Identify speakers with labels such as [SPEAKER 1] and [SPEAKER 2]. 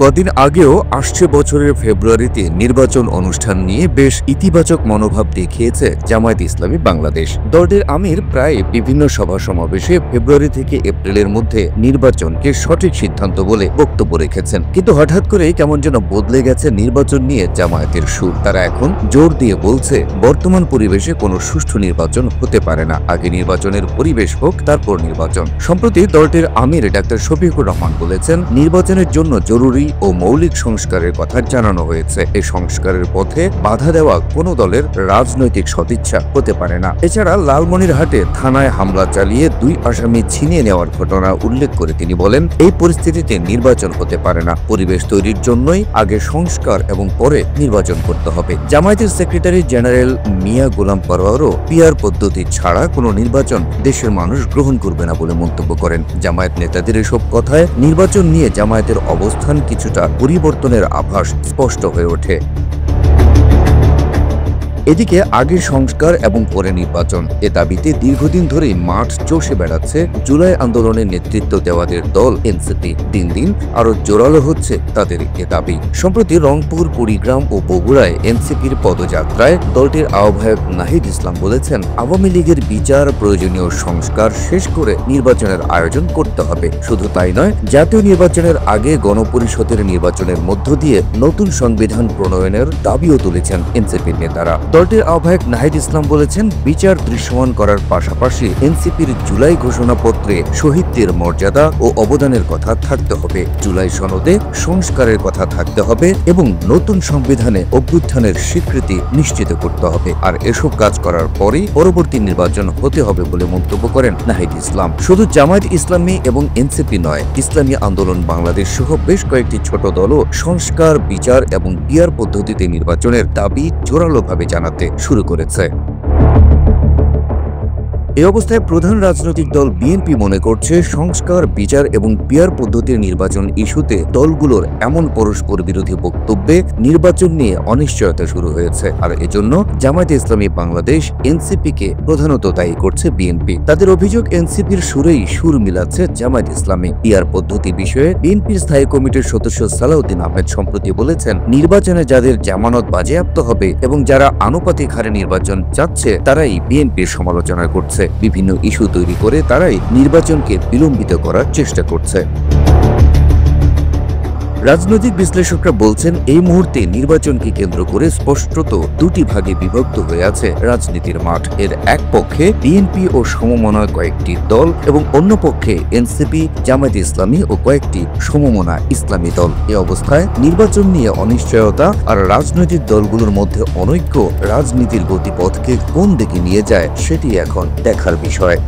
[SPEAKER 1] কদিন আগেও আসছে বছরের ফেব্রুয়ারিতে নির্বাচন অনুষ্ঠান নিয়ে বেশ ইতিবাচক মনোভাব দেখিয়েছে জামায়াত ইসলামী বাংলাদেশ। দলটির আমির প্রায় বিভিন্ন সভা সমাবেশে ফেব্রুয়ারি থেকে এপ্রিলের মধ্যে নির্বাচনকে সঠিক সিদ্ধান্ত বলে বক্তব্য রেখেছেন। কিন্তু হঠাৎ করেই কেমন যেন বদলে গেছে নির্বাচন নিয়ে জামায়াতের সুর। তারা এখন জোর দিয়ে বলছে বর্তমান পরিবেশে কোনো সুষ্ঠু নির্বাচন হতে পারে না, আগে নির্বাচনের পরিবেশ হোক তারপর নির্বাচন। সম্প্রতি দলটির আমির ডাক্তার শফিকুর রহমান বলেছেন, নির্বাচনের জন্য জরুরি ও মৌলিক সংস্কারের কথা জানানো হয়েছে। এই সংস্কারের পথে বাধা দেওয়া কোনো দলের রাজনৈতিক সদিচ্ছা হতে পারে না। এছাড়া লালমনিরহাটে থানায় হামলা চালিয়ে 2 আসামি ছিনিয়ে নেওয়ার ঘটনা উল্লেখ করে তিনি বলেন, এই পরিস্থিতিতে নির্বাচন হতে পারে না। পরিবেশ তৈরির জন্যই আগে সংস্কার এবং পরে নির্বাচন করতে হবে। জামায়াতের সেক্রেটারি জেনারেল মিয়া গোলাম পরোয়ারও পিআর পদ্ধতি ছাড়া কোনো নির্বাচন দেশের মানুষ গ্রহণ করবে না বলে মন্তব্য করেন। জামায়াত নেতাদের এসব কথায় নির্বাচন নিয়ে জামায়াতের অবস্থান কিছুটা পরিবর্তনের আভাস স্পষ্ট হয়ে ওঠে। এদিকে আগে সংস্কার এবং পরে নির্বাচন এ দাবিতে দীর্ঘদিন ধরেই মাঠ চষে বেড়াচ্ছে জুলাই আন্দোলনের নেতৃত্ব দেওয়াদের দল এনসিপি। দিন দিন আরো জোরালো হচ্ছে তাদের এ দাবি। সম্প্রতি রংপুর, কুড়িগ্রাম ও বগুড়ায় এনসিপির পদযাত্রায় দলটির আহ্বায়ক নাহিদ ইসলাম বলেছেন, আওয়ামী লীগের বিচার, প্রয়োজনীয় সংস্কার শেষ করে নির্বাচনের আয়োজন করতে হবে। শুধু তাই নয়, জাতীয় নির্বাচনের আগে গণপরিষদের নির্বাচনের মধ্য দিয়ে নতুন সংবিধান প্রণয়নের দাবিও তুলেছেন এনসিপির নেতারা। দলটির আহ্বায়ক নাহিদ ইসলাম বলেছেন, বিচার দৃশ্যমান করার পাশাপাশি এনসিপির জুলাই ঘোষণাপত্রে শহীদদের মর্যাদা ও অবদানের কথা থাকতে হবে, জুলাই সনদে সংস্কারের কথা থাকতে হবে এবং নতুন সংবিধানে অভ্যুত্থানের স্বীকৃতি নিশ্চিত করতে হবে। আর এসব কাজ করার পরেই পরবর্তী নির্বাচন হতে হবে বলে মন্তব্য করেন নাহিদ ইসলাম। শুধু জামায়াত ইসলামী এবং এনসিপি নয়, ইসলামী আন্দোলন বাংলাদেশ সহ বেশ কয়েকটি ছোট দলও সংস্কার, বিচার এবং পিআর পদ্ধতিতে নির্বাচনের দাবি জোরালোভাবে জানাতে শুরু করেছে। এই অবস্থায় প্রধান রাজনৈতিক দল বিএনপি মনে করছে, সংস্কার, বিচার এবং পিআর পদ্ধতির নির্বাচন ইস্যুতে দলগুলোর এমন পরস্পর বিরোধী বক্তব্যে নির্বাচন নিয়ে অনিশ্চয়তা শুরু হয়েছে। আর এজন্য জামায়াতে ইসলামী বাংলাদেশ এনসিপিকে প্রধানত দায়ী করছে বিএনপি। তাদের অভিযোগ, এনসিপির সুরেই সুর মিলাচ্ছে জামায়াত ইসলামী। পিআর পদ্ধতি বিষয়ে বিএনপির স্থায়ী কমিটির সদস্য সালাউদ্দিন আহমেদ সম্প্রতি বলেছেন, নির্বাচনে যাদের জামানত বাজেয়াপ্ত হবে এবং যারা আনুপাতিক হারে নির্বাচন চাচ্ছে তারাই বিএনপির সমালোচনা করছে। বিভিন্ন ইস্যু তৈরি করে তারাই নির্বাচনকে বিলম্বিত করার চেষ্টা করছে। রাজনৈতিক বিশ্লেষকরা বলছেন, এই মুহূর্তে নির্বাচনকে কেন্দ্র করে স্পষ্টত দুটি ভাগে বিভক্ত হয়ে আছে রাজনীতির মাঠ। এর এক পক্ষে বিএনপি ও সমমনা কয়েকটি দল এবং অন্য পক্ষে এনসিপি, জামায়াত ইসলামী ও কয়েকটি সমমনা ইসলামী দল। এ অবস্থায় নির্বাচন নিয়ে অনিশ্চয়তা আর রাজনৈতিক দলগুলোর মধ্যে অনৈক্য রাজনীতির গতিপথকে কোন দিকে নিয়ে যায় সেটি এখন দেখার বিষয়।